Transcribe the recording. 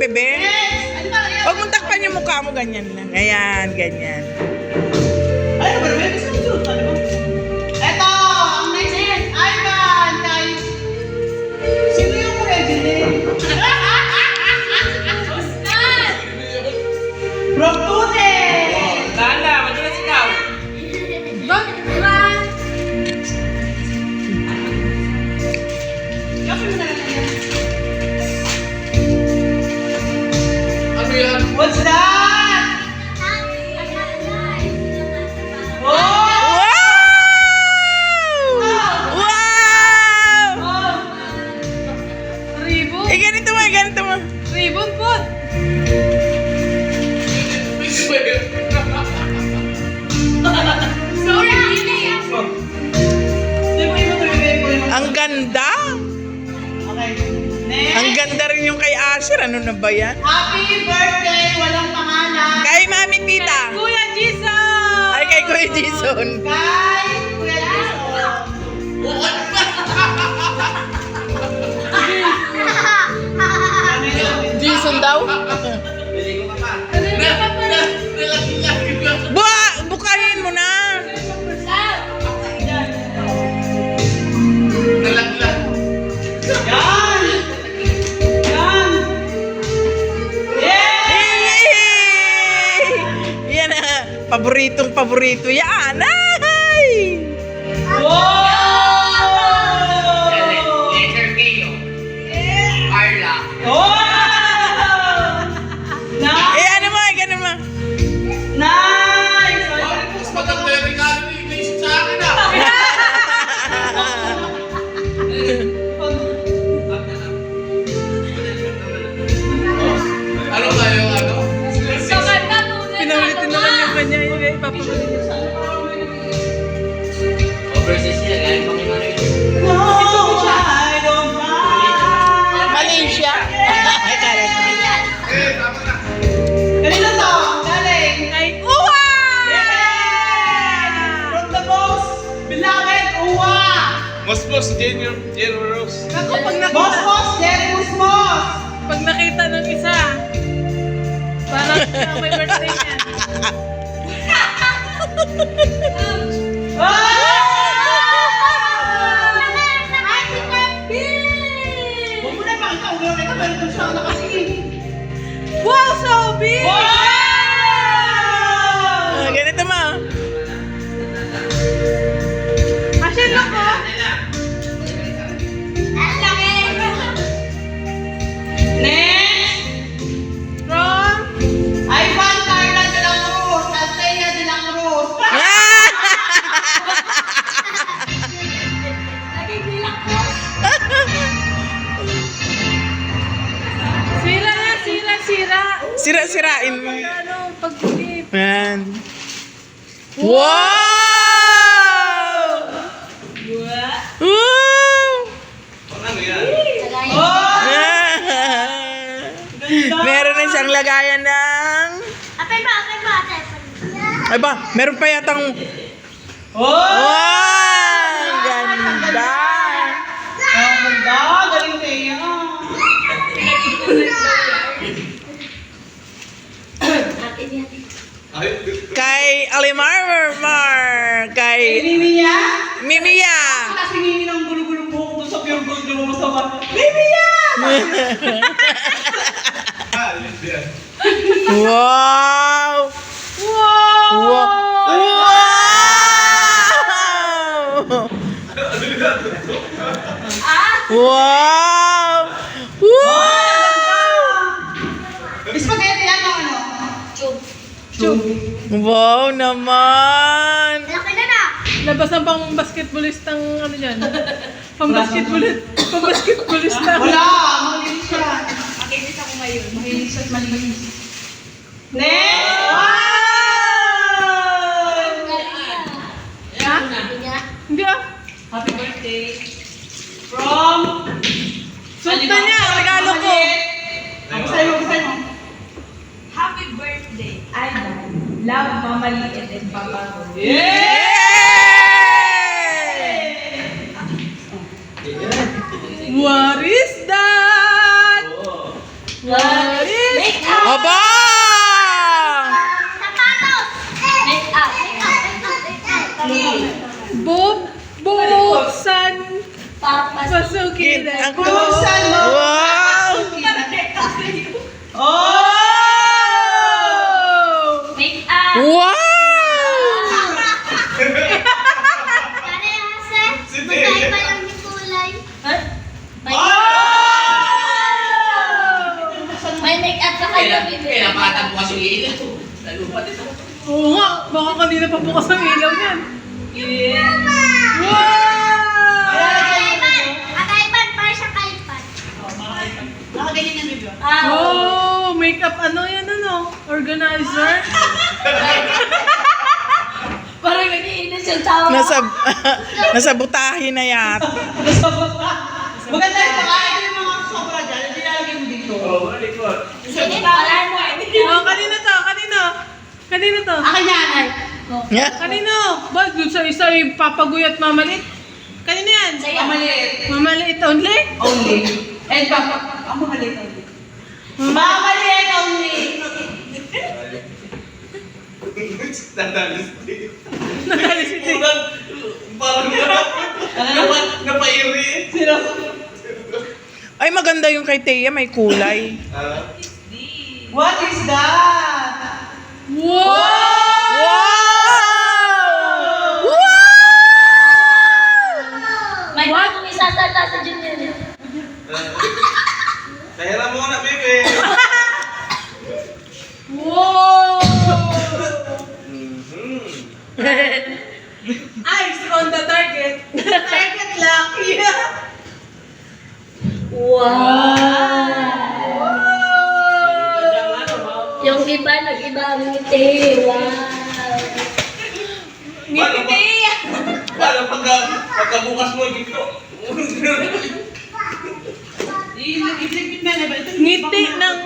bebe. Yes! Ano ba? Huwag mong takpan yung mukha mo, ganyan lang. Ayan, ganyan. Ano ba? May gusto mo ano ba? Eto! Ang next is Ivan! Kay... Sino yung Regine? Usman! From Tune! Lala, madalas ikaw. Usman! Yakin mo na lang yan. Ano yan? What's that? Oh! Wow! Wow! Oh! Ribbon? Eh, ganito mo, ganito mo. Ribbon po! Sorry, Billy! Di mo iba tumibig ko yung... Ang ganda. Okay. Next. Ang ganda rin yung kay Asher. Ano na ba yan? Happy birthday! Walang pangalan. Kay Mami Tita. Kuya Jason! Ay, kay Kuya Jason. Kay Kuya Jason. Jason daw? Bili ko ka pa. Bukahin mo na. Nalaglag. Yan! Yan! Yeah! Yay! Yan na. Paboritong-paborito yan. Ay! Wow! Letter K, oh. Carla. Oh! Nice! Eh, ano mo? Ganun mo. Nice! Oh, mas maganda yung regalo ni Iglesias sa akin, ah. Ano ba yung ano? Maganda tunay Pinaulitin naman yung kanya. Yung ipapaulit niya. Overseas yan, galing pang iba rin. No, I don't mind. Malaysia. Ay, kala ko. Tama na. Kanino to? Galing. Ay, uwa! Yeah! From the most beloved Uwa! Mas generous. Ako, Boss Boss, Jerry Musmos! pag nakita ng isa, parang siya may birthday niya. Huwag mo na ipakita, huwag mo na ipakita, meron doon siya nakatingin. Wow, so big! Wow! Ganito mo. Asya lang ko. Next! From Ivan Carla de la Cruz, Althea de la Cruz. sira na, sira. Sira-sirain mo. Ano, pag-tip. Yan. Wow! Woo! Ano yan? Oh! Meron na siyang lagayan ng... Ay ba, meron pa yatang... Oh! Wow! Ganda! Ang ganda, galing Thea. Kay Alimar, kay Mimi niya? Mimiya. Kasi Mimi ng gulo-gulo buhok doon sa pure gold yung sa ba? Mimi niya! Ah, yun yan. Wow! Wow! Wow! Wow! Wow! Spaghetti yan o ano? Chub. Wow naman! Labas ang pang basketballistang ano yan. Pang basketballista. Wala, malinis siya. Makinis ako ngayon. Makinis at malinis. Next! Wow! Ha? Hindi ah. Happy birthday. From... Suot na niya, regalo ko. Ako sa'yo, ako sa'yo. Happy birthday, Ivan. Love, Mama Lee, and Papa Ro. Yeah! What is that? What is Aba! Make up. Buksan. Papasukin. Pasukin Ang ako. Buksan mo. Wow! Oh! Make up. Wow! Si Tia. May make up ka kayo. Pinapatan mo kasi yung ilaw. Nalupat ito. Oo nga, baka kanina pa bukas ang ilaw yan. Wow! Nakaganyan yung review. Oh, makeup ano yan ano? Organizer? Parang nag-iinis yung tao. Nasa butahe na yata. Maganda ito. Ito yung mga sobra dyan. Hindi nalagay mo dito. Oh, likod. Wala na. Oh, kanino to? Kanino? Kanino to? Akin yan. Kanino? Ba, dun sa isa yung papaguyat mamalit? Kanino yan? Sa'yo. Mamaliit. Mamalit only? Only. And papa. Ang mamaliit only. Mamaliit only. Nadalis din. Nagalis si Tia. Parang napairi. Ay, maganda yung kay Thea, may kulay. What is that? Wow! Wow! May bagong isasalta sa junior. Kahira mo na, bebe. Wow! Mhm. Eyes on the target. Target lang. Yeah. Wow! Yung iba, nag-iba ang ngiti. Wow! Ngiti. Parang pagkabukas mo, dito. Ibig na ba? Ito Ngiti ng